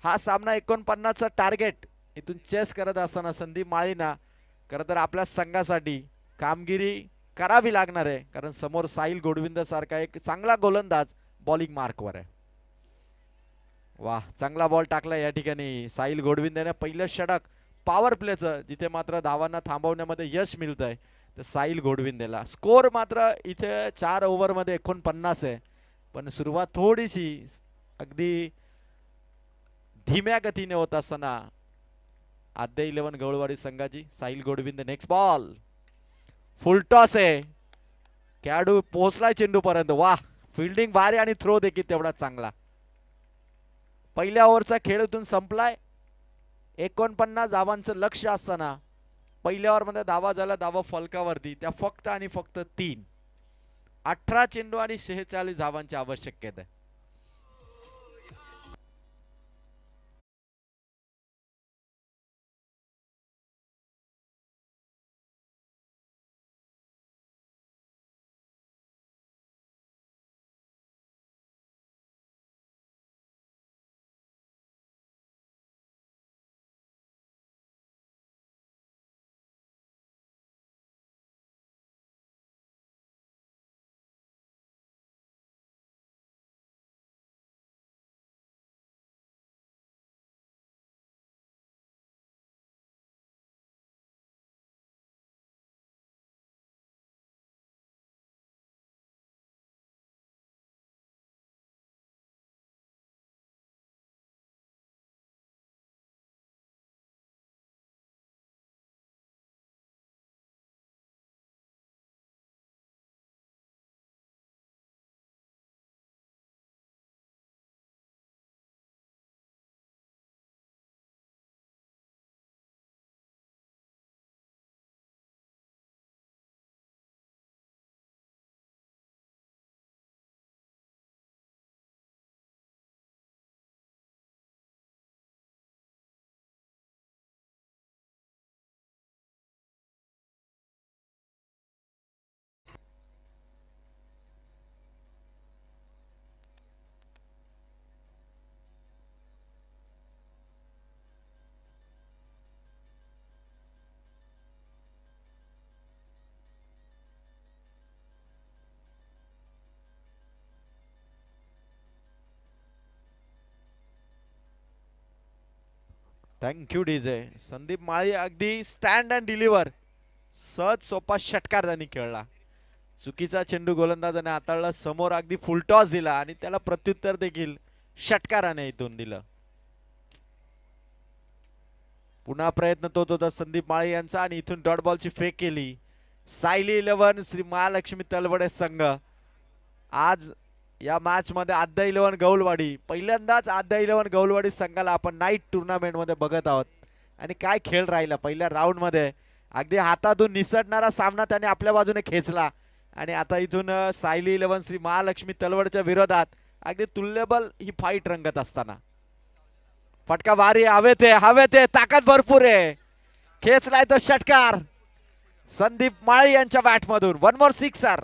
हा सामना 49चा टार्गेट इथून चेस करत असताना संदीप माळींना खरं तर आपल्या संघासाठी कामगिरी करावी लागणार आहे. कारण समोर साहिल घोडविंदे सारखा एक चांगला गोलंदाज बॉलिंग मार्कवर आहे. वाह चांगला बॉल टाकला या ठिकाणी साहिल घोडविंदेने. पहिलं षटक पॉवर प्लेचं जिथे मात्र धावांना थांबवण्यामध्ये यश मिळत आहे तर साहिल घोडविंदेला. स्कोर मात्र इथे 4 ओव्हरमध्ये 49 आहे पण सुरुवात थोडीशी अगदी धीम्या गतीने होत असताना आद्य 11 गवळवाडी संघाची. साहिल घोडविंदे नेक्स्ट बॉल फुल टॉस आहे. खेळाडू पोहोचलाय चेंडू पर्यंत. वाह फिल्डिंग भारी आणि थ्रो देखील तेवढा चांगला. पहिल्या ओव्हरचा खेळ इथून संपलाय. 49 धावांचं लक्ष असताना पहिल्या ओव्हरमध्ये धावा झाला धावा फलकावरती त्या फक्त आणि फक्त 3. 18 चेंडू आणि 46 धावांची आवश्यकता आहे. Thank you DJ. संदीप माळी अगदी स्टँड अँड डिलिव्हर सहज सोपा षटकार त्यांनी खेळला. चुकीचा चेंडू गोलंदाजाने हाताळला. समोर अगदी फुलटॉस दिला आणि त्याला प्रत्युत्तर देखील षटकाराने इथून दिलं. पुन्हा प्रयत्न तोच होता संदीप माळी यांचा आणि इथून डॉट बॉलची फेक केली. सायली 11 श्री महालक्ष्मी तलवडे संघ आज या मॅच मध्ये आद्या 11 गौलवाडी पहिल्यांदाच आद्या 11 गौलवाडी संघाला आपण नाईट टुर्नामेंट मध्ये बघत आहोत. आणि काय खेळ राहिला पहिल्या राऊंड मध्ये. अगदी हातातून निसटणारा सामना त्याने आपल्या बाजूने खेचला आणि आता इथून सायली 11 श्री महालक्ष्मी तलवडच्या विरोधात अगदी तुल्यबल ही फाईट रंगत असताना फटका भारी हवेत आहे ताकद भरपूर आहे. खेचलाय तो षटकार संदीप माळी यांच्या बॅट मधून. 1 मोर सिक्सर.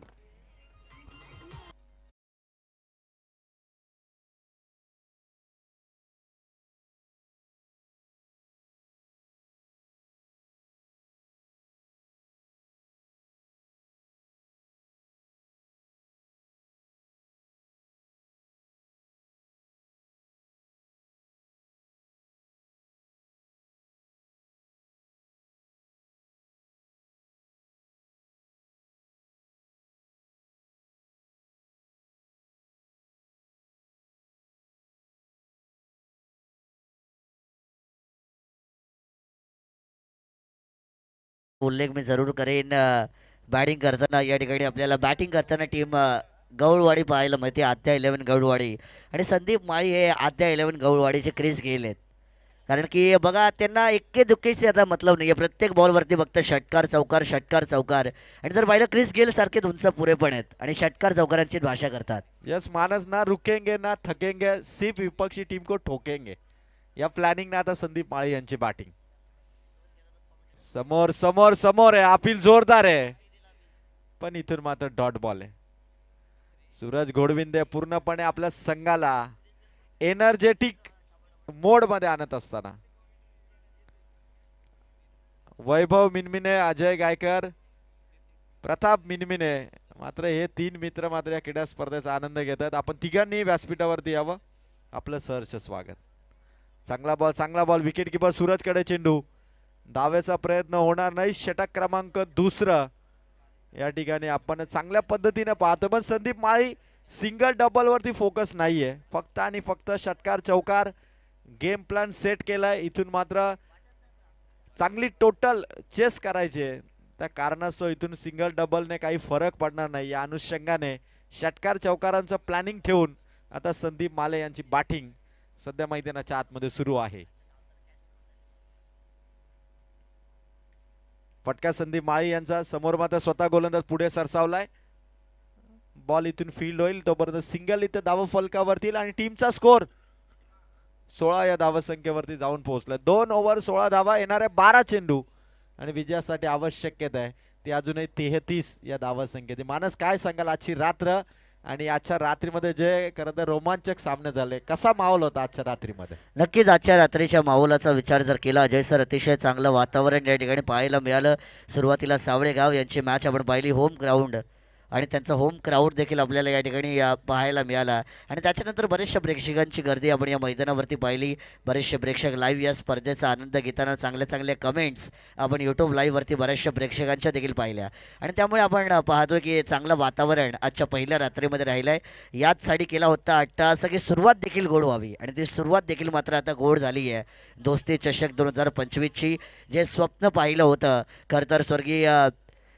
उल्लेख मी जरूर करेन. बॅटिंग करताना या ठिकाणी आपल्याला बॅटिंग करताना टीम गौळवाडी पाहायला मिळते. आद्या 11 गौळवाडी आणि संदीप माळी हे आद्या 11 गौळवाडीचे क्रीज गेलेत. कारण की बघा त्यांना एक्के दुक्केचे आता मतलब नाही आहे. प्रत्येक बॉलवरती फक्त षटकार चौकार षटकार चौकार. आणि जर पाहिलं क्रिस गेल सारखे उंच पुरे पण आहेत आणि षटकार चौकारांची भाषा करतात. यस मानस ना रुकेंगे ना थकेंगे सिर्फ विपक्षी टीम को ठोकेंगे या प्लॅनिंग ना आता संदीप माळी यांची बॅटिंग. समोर समोर समोर आहे. अपील जोरदार आहे पण इथून मात्र डॉट बॉल आहे. सूरज घोडविंदे पूर्णपणे आपल्या संघाला एनर्जेटिक मोड मध्ये आणत असताना वैभव मिनमिने अजय गायकर प्रताप मिनमिने मात्र हे 3 मित्र मात्र या क्रीडा स्पर्धेचा आनंद घेतात. आपण तिघांनी व्यासपीठावरती यावं. आपलं सहर्ष स्वागत. चांगला बॉल विकेट किपर सूरजकडे चेंडू. धावेचा प्रयत्न होणार नाही. षटक क्रमांक 2 या ठिकाणी आपण चांगल्या पद्धतीने पाहतो. पण संदीप माळी सिंगल डबल वरती फोकस नाहीये. फक्त आणि फक्त षटकार चौकार गेम प्लॅन सेट केलाय. इथून मात्र चांगली टोटल चेस करायची. त्या कारणास्तव इथून सिंगल डबलने काही फरक पडणार नाही. या अनुषंगाने षटकार चौकारांचं प्लॅनिंग ठेवून आता संदीप माले यांची बॅटिंग सध्या मैदानाच्या आतमध्ये सुरू आहे. फटका संदीप माळी यांचा. समोर मात्र स्वतः गोलंदाज पुढे सरसावलाय. बॉल इथून फील्ड होईल तोपर्यंत सिंगल इथं धाव फलकावरती आणि टीमचा स्कोर 16 या धावसंख्येवरती जाऊन पोहोचलाय. 2 ओव्हर 16 धावा, येणाऱ्या 12 चेंडू आणि विजयासाठी आवश्यकता आहे ती अजूनही 33 या धावसंख्येची. मानस काय सांगाल आजची रात्र आणि आजच्या रात्रीमध्ये जे खरं तर रोमांचक सामने झाले, कसा माहोल होता आजच्या रात्रीमध्ये? नक्कीच आजच्या रात्रीच्या माहोलाचा विचार जर केला अजय सर, अतिशय चांगलं वातावरण या ठिकाणी पाहायला मिळालं. सुरुवातीला सावळेगाव यांची मॅच आपण पाहिली होम ग्राउंड आणि त्यांचा होम क्राऊड देखील आपल्याला या ठिकाणी पाहायला मिळाला आणि त्याच्यानंतर बरेचशा प्रेक्षकांची गर्दी आपण या मैदानावरती पाहिली. बरेचसे प्रेक्षक लाईव्ह या स्पर्धेचा आनंद घेताना चांगल्या चांगल्या कमेंट्स आपण यूट्यूब लाईव्हवरती बऱ्याचशा प्रेक्षकांच्या देखील पाहिल्या आणि त्यामुळे आपण पाहतो की चांगलं वातावरण आजच्या पहिल्या रात्रीमध्ये राहिलं आहे. याचसाठी केला होता अट्टाहास की सुरुवात देखील गोड व्हावी आणि ती सुरुवात देखील मात्र आता गोड झाली आहे. दोस्ती चषक 2025ची जे स्वप्न पाहिलं होतं खरं तर स्वर्गीय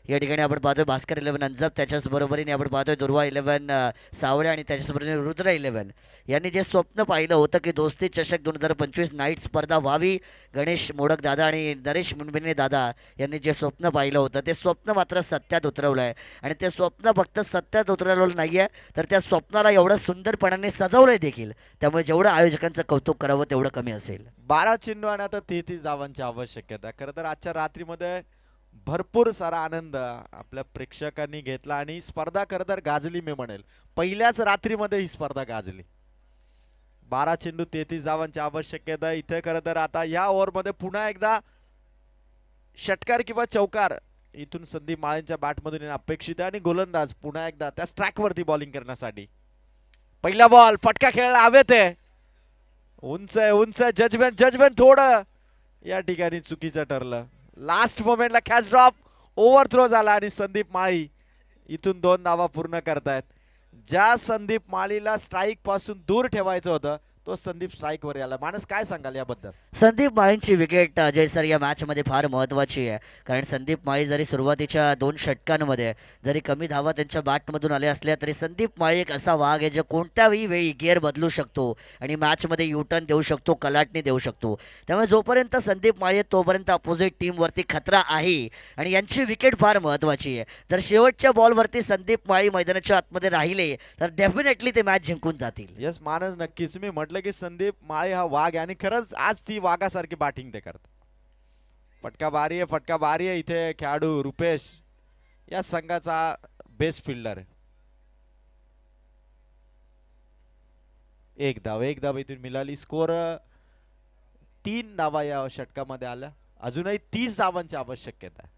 या ठिकाणी आपण पाहतोय भास्कर 11 अंजप, त्याच्याच बरोबरीने आपण पाहतोय दुर्वा 11 सावळे आणि त्याच्याचबरोबरीने रुद्र 11 यांनी जे स्वप्न पाहिलं होतं की दोस्ती चषक 2025 नाईट स्पर्धा व्हावी. गणेश मोडक दादा आणि नरेश मुंबिने दादा यांनी जे स्वप्न पाहिलं होतं ते स्वप्न मात्र सत्यात उतरवलं आहे आणि ते स्वप्न फक्त सत्यात उतरवलं नाही आहे तर त्या स्वप्नाला एवढं सुंदरपणाने सजवलं आहे देखील. त्यामुळे जेवढं आयोजकांचं कौतुक करावं तेवढं कमी असेल. 12 चेंडू आणि आता 33 धावांची आवश्यकता. खरं तर आजच्या रात्रीमध्ये भरपूर सारा आनंद आपल्या प्रेक्षकांनी घेतला आणि स्पर्धा खरं तर गाजली. मी म्हणेल पहिल्याच रात्रीमध्ये ही स्पर्धा गाजली. 12 चेंडू 33 धावांची आवश्यकता. इथे खरं तर आता या ओव्हरमध्ये पुन्हा एकदा षटकार किंवा चौकार इथून संदीप माळेंच्या बॅटमधून येणं अपेक्षित आहे आणि गोलंदाज पुन्हा एकदा त्या स्ट्राईकवरती बॉलिंग करण्यासाठी. पहिला बॉल फटका खेळला हवेत आहे, उंच आहे, उंच जजमेंट थोडं या ठिकाणी चुकीचं ठरलं. लास्ट मोमेंटला कॅच ड्रॉप ओव्हर थ्रो झाला आणि संदीप माळी इथून 2 धावा पूर्ण करतायत. ज्या संदीप माळीला स्ट्राईक पासून दूर ठेवायचं होतं तो संदीप स्ट्राईक वर आला. माणूस काय सांगाल याबद्दल? संदीप माळींची विकेट अजय सर या मॅचमध्ये फार महत्त्वाची आहे कारण संदीप माळी जरी सुरुवातीच्या 2 षटकांमध्ये जरी कमी धावा त्यांच्या बॅटमधून आल्या असल्या तरी संदीप माळी एक असा वाघ आहे जो कोणत्याही वेळी गिअर बदलू शकतो आणि मॅचमध्ये युटर्न देऊ शकतो, कलाटणी देऊ शकतो. त्यामुळे जोपर्यंत संदीप माळी आहे तोपर्यंत अपोजिट टीमवरती खतरा आहे आणि यांची विकेट फार महत्त्वाची आहे. जर शेवटच्या बॉलवरती संदीप माळी मैदानाच्या आतमध्ये राहिले तर डेफिनेटली ते मॅच जिंकून जातील. यस मानस, नक्कीच मी म्हटलं की संदीप माळी हा वाघ आहे आणि खरंच आज ती वाघासारखी बॅटिंग ते करतात. फटका बारी आहे. इथे खेळाडू रुपेश या संघाचा बेस्ट फिल्डर आहे. एक धाव इथून मिळाली. स्कोर 3 धावा या षटकामध्ये आल्या. अजूनही 30 धावांची आवश्यकता आहे.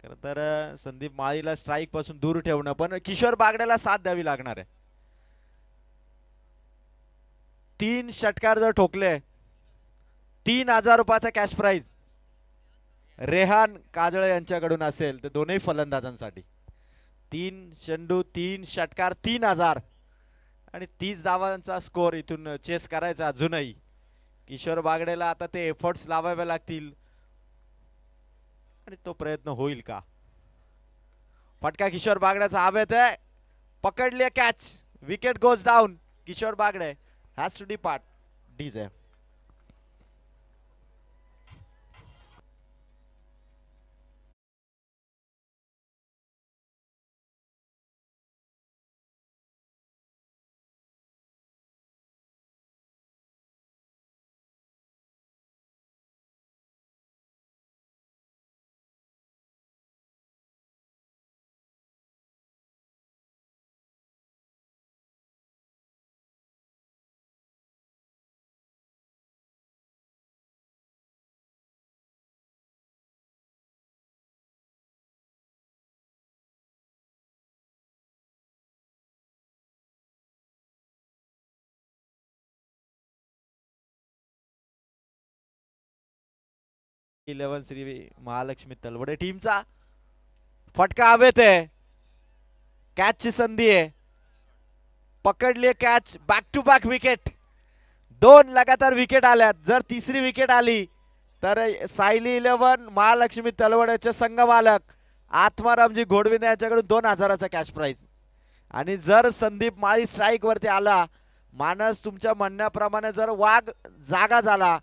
खरं तर संदीप माळीला स्ट्राईक पासून दूर ठेवणं पण किशोर बागड्याला साथ द्यावी लागणार आहे. 3 षटकार जर ठोकले 3000 रुपयाचा कॅश प्राइज रेहान काजळे यांच्याकडून असेल तर दोन्ही फलंदाजांसाठी. 3 चेंडू 3 षटकार 3000 आणि 30 धावांचा स्कोर इथून चेस करायचा. अजूनही किशोर बागडेला आता ते एफर्ट्स लावावे लागतील आणि तो प्रयत्न होईल का? फटका किशोर बागड्याचा हवेत आहे, पकडली catch, wicket goes down. Kishor Bagde has to depart. DJ. Eleven Shri Mahalakshmi Talwade टीमचा फटका हवेत आहे. कॅचची संधी आहे, पकडली catch, back to back wicket. 2 लगातार विकेट आल्यात. जर तिसरी विकेट आली तर सायली 11 महालक्ष्मी तलवड्याचे संघ मालक आत्मारामजी घोडविंदे यांच्याकडून 2000चा कॅश प्राइज. आणि जर संदीप माळी स्ट्राईक वरती आला, मानस तुमच्या म्हणण्याप्रमाणे जर वाघ जागा झाला,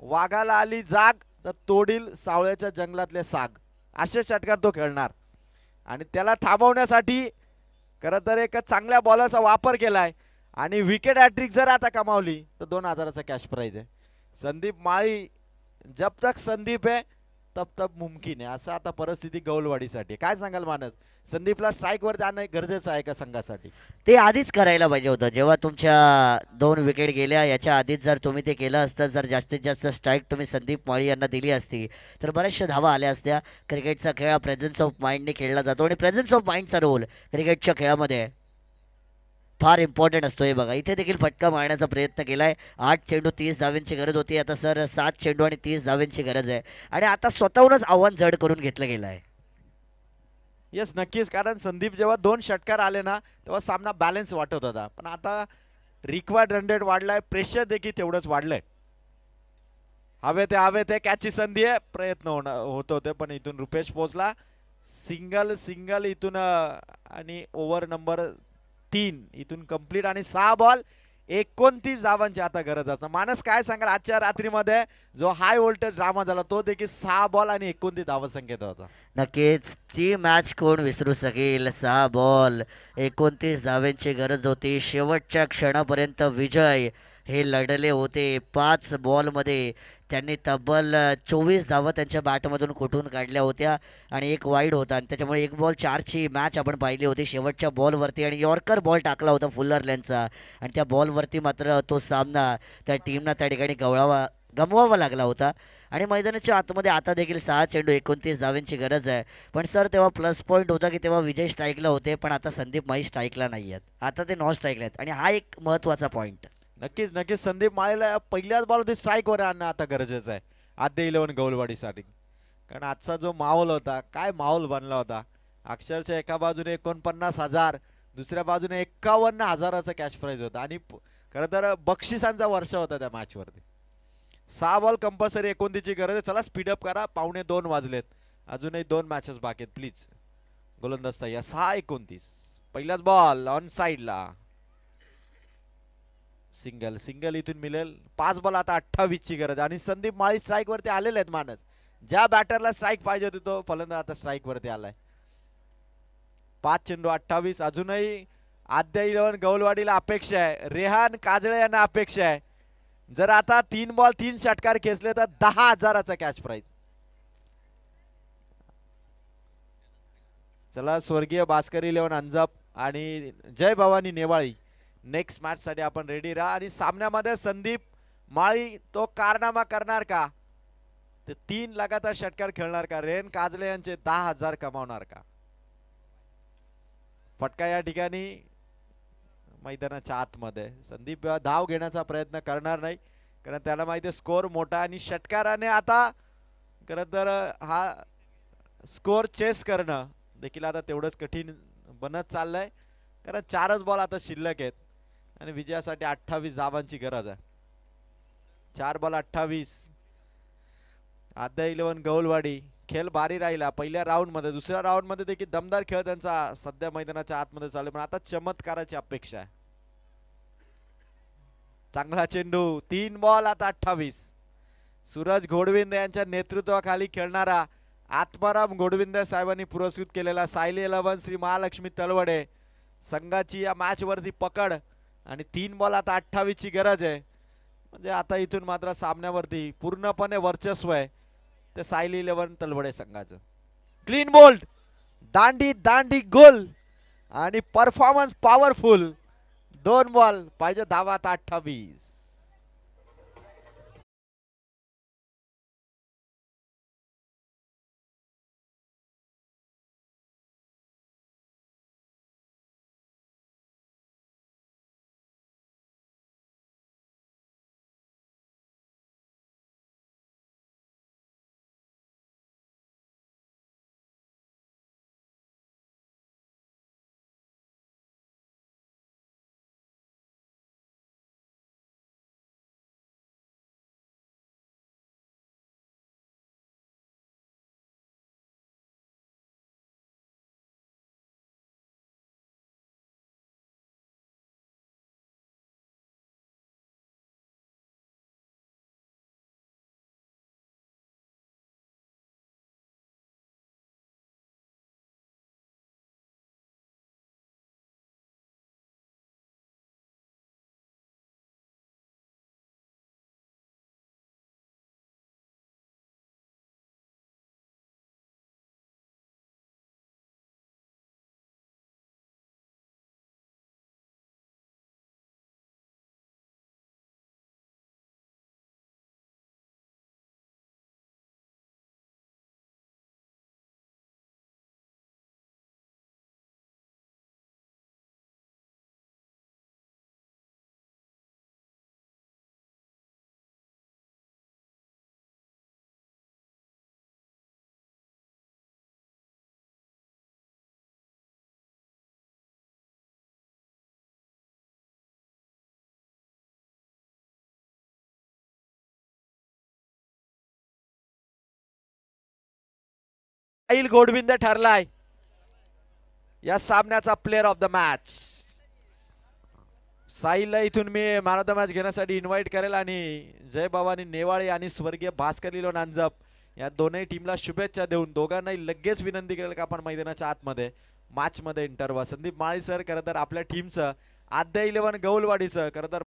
वाघाला आली जाग तर तोडील सावळ्याच्या जंगलातले साग, असे षटकार तो खेळणार. आणि त्याला थांबवण्यासाठी खरं तर एक चांगल्या बॉलरचा वापर केलाय आणि विकेट हॅट्रिक जर आता कमावली तर 2000चा कॅश प्राइज आहे. संदीप माळी, जब तक संदीप है तब तक मुमकिन आहे, असं आता परिस्थिती गौलवाडीसाठी. काय सांगाल मानस, संदीपला स्ट्राईक वरती आणणं गरजेचं आहे का संघासाठी? ते आधीच करायला पाहिजे होतं. जेव्हा तुमच्या 2 विकेट गेल्या याच्या आधीच जर तुम्ही ते केलं असतं, जर जास्तीत जास्त स्ट्राईक तुम्ही संदीप माळी यांना दिली असती तर बऱ्याचशा धावा आल्या असत्या. क्रिकेटचा खेळ हा प्रेझन्स ऑफ माइंडने खेळला जातो आणि प्रेझन्स ऑफ माइंडचा रोल क्रिकेटच्या खेळामध्ये फार इम्पॉर्टंट असतो. हे बघा, इथे देखील फटका मारण्याचा प्रयत्न केलाय. 8 चेंडू 30 धाव्यांची गरज होती, आता सर 7 चेंडू आणि 30 धाव्यांची गरज आहे आणि आता स्वतःहूनच आव्हान जड करून घेतलं गेलं आहे. येस, नक्कीच. कारण संदीप जेव्हा 2 षटकार आले ना तेव्हा सामना बॅलन्स वाटत होता, पण आता रिक्वायर्ड रन रेट वाढलाय, प्रेशर देखील तेवढंच वाढलंय. हवे ते कॅचची संधी आहे, प्रयत्न होत होते पण इथून रुपेश पोचला. सिंगल सिंगल इथून आणि ओव्हर नंबर 3 इथून कंप्लीट आणि 6 बॉल 29 धावांची आता गरज असणार. मानस, काय सांगाल आजच्या रात्रीमध्ये जो हाय व्होल्टेज ड्रामा झाला तो देखील 6 बॉल आणि 29 धावसंख्येत होता. नक्कीच ती मॅच कोण विसरू शकेल. 6 बॉल 29 धाव्यांची गरज होती. शेवटच्या क्षणापर्यंत विजय हे लढले होते. 5 बॉलमध्ये त्यांनी तब्बल 24 धावा त्यांच्या बॅटमधून कुठून काढल्या होत्या आणि एक वाईड होता आणि त्याच्यामुळे 1 बॉल 4ची मॅच आपण पाहिली होती शेवटच्या बॉलवरती. आणि यॉर्कर बॉल टाकला होता फुल्लर लेनचा आणि त्या बॉलवरती मात्र तो सामना त्या टीमना त्या ठिकाणी गमवावा लागला होता. आणि मैदानाच्या आतमध्ये आता देखील 6 चेंडू 29 धाव्यांची गरज आहे. पण सर तेव्हा प्लस पॉईंट होता की तेव्हा विजय स्ट्राईकला होते, पण आता संदीप माळी स्ट्राईकला नाही आहेत, आता ते नॉन स्ट्राईकला आहेत आणि हा एक महत्त्वाचा पॉईंट. नक्कीच नक्कीच संदीप माळीला पहिल्याच बॉलवरती स्ट्राईक वर आणणं आता गरजेचं आहे आद्य 11 गौलवाडीसाठी. कारण आजचा जो माहोल होता, काय माहोल बनला होता. अक्षरशः एका बाजूने 49,000, दुसऱ्या बाजूने 51,000चा कॅश प्राइज होता आणि खरं तर बक्षिसांचा वर्षा होता त्या मॅच वरती. 6 बॉल कंपल्सरी 29ची गरज आहे. चला स्पीडअप करा, 1:45 वाजलेत, अजूनही 2 मॅचेस बाकी आहेत. प्लीज गोलंदाज तयार. 6-29, पहिलाच बॉल ऑन साईडला, सिंगल सिंगल इथून मिळेल. 5 बॉल आता 28ची गरज आणि संदीप माळी स्ट्राईक वरती आलेले आहेत. मानस, ज्या बॅटरला स्ट्राईक पाहिजे होती तो फलंदाज आता स्ट्राईक वरती आलाय. 5 चेंडू 28, अजूनही आद्य 11 गौलवाडीला अपेक्षा आहे, रेहान काजळे यांना अपेक्षा आहे. जर आता 3 बॉल 3 षटकार खेचले तर 10,000चा कॅश प्राइज. चला, स्वर्गीय भास्कर 11 अंजप आणि जय भवानी नेवाळी, नेक्स्ट मॅच साठी आपण रेडी राहा. आणि सामन्यामध्ये संदीप माळी तो कारनामा करणार का, ते 3 लगातार षटकार खेळणार का, रेन काजले यांचे 10,000 कमावणार का? फटका या ठिकाणी मैदानाच्या आतमध्ये. संदीप धाव घेण्याचा प्रयत्न करणार नाही, कारण त्याला माहिती आहे स्कोर मोठा आणि षटकाराने आता खरं तर हा स्कोर चेस करणं देखील आता तेवढंच कठीण बनत चाललंय. कारण 4च बॉल आता शिल्लक आहेत आणि विजयासाठी 28 धावांची गरज आहे. 4 बॉल 28. आद्य 11 गौलवाडी खेळ भारी राहिला पहिल्या राऊंड मध्ये, दुसऱ्या राऊंड मध्ये देखील दमदार खेळ त्यांचा सध्या मैदानाच्या आतमध्ये चालू, पण आता चमत्काराची अपेक्षा आहे. चांगला चेंडू, 3 बॉल आता 28. सूरज घोडविंदे यांच्या नेतृत्वाखाली खेळणारा आत्माराम घोडविंदे साहेबांनी पुरस्कृत केलेला सायली 11 श्री महालक्ष्मी तलवडे संघाची या मॅच वरती पकड आणि 3 बॉल आता 28ची गरज आहे. म्हणजे आता इथून मात्र सामन्यावरती पूर्णपणे वर्चस्व आहे ते सायली 11 तलवडे संघाचं. क्लीन बोल्ड, दांडी दांडी गोल आणि परफॉर्मन्स पॉवरफुल. 2 बॉल पाहिजे धावा आता 28. साहिल गोडविंदे ठरलाय या सामन्याचा प्लेअर ऑफ द मॅच. साहिलला इथून मी मॅन ऑफ द मॅच घेण्यासाठी इन्व्हाइट करेल आणि जय भवानी नेवाळे आणि स्वर्गीय भास्कर लिलो नांजप या दोनही टीमला शुभेच्छा देऊन दोघांनाही लगेच विनंती करेल का आपण मैदानाच्या आतमध्ये मॅच मध्ये एंटर व्हा. संदीप माळी सर खरं तर आपल्या टीमचं आद्या 11 गौलवाडीचं खरं तर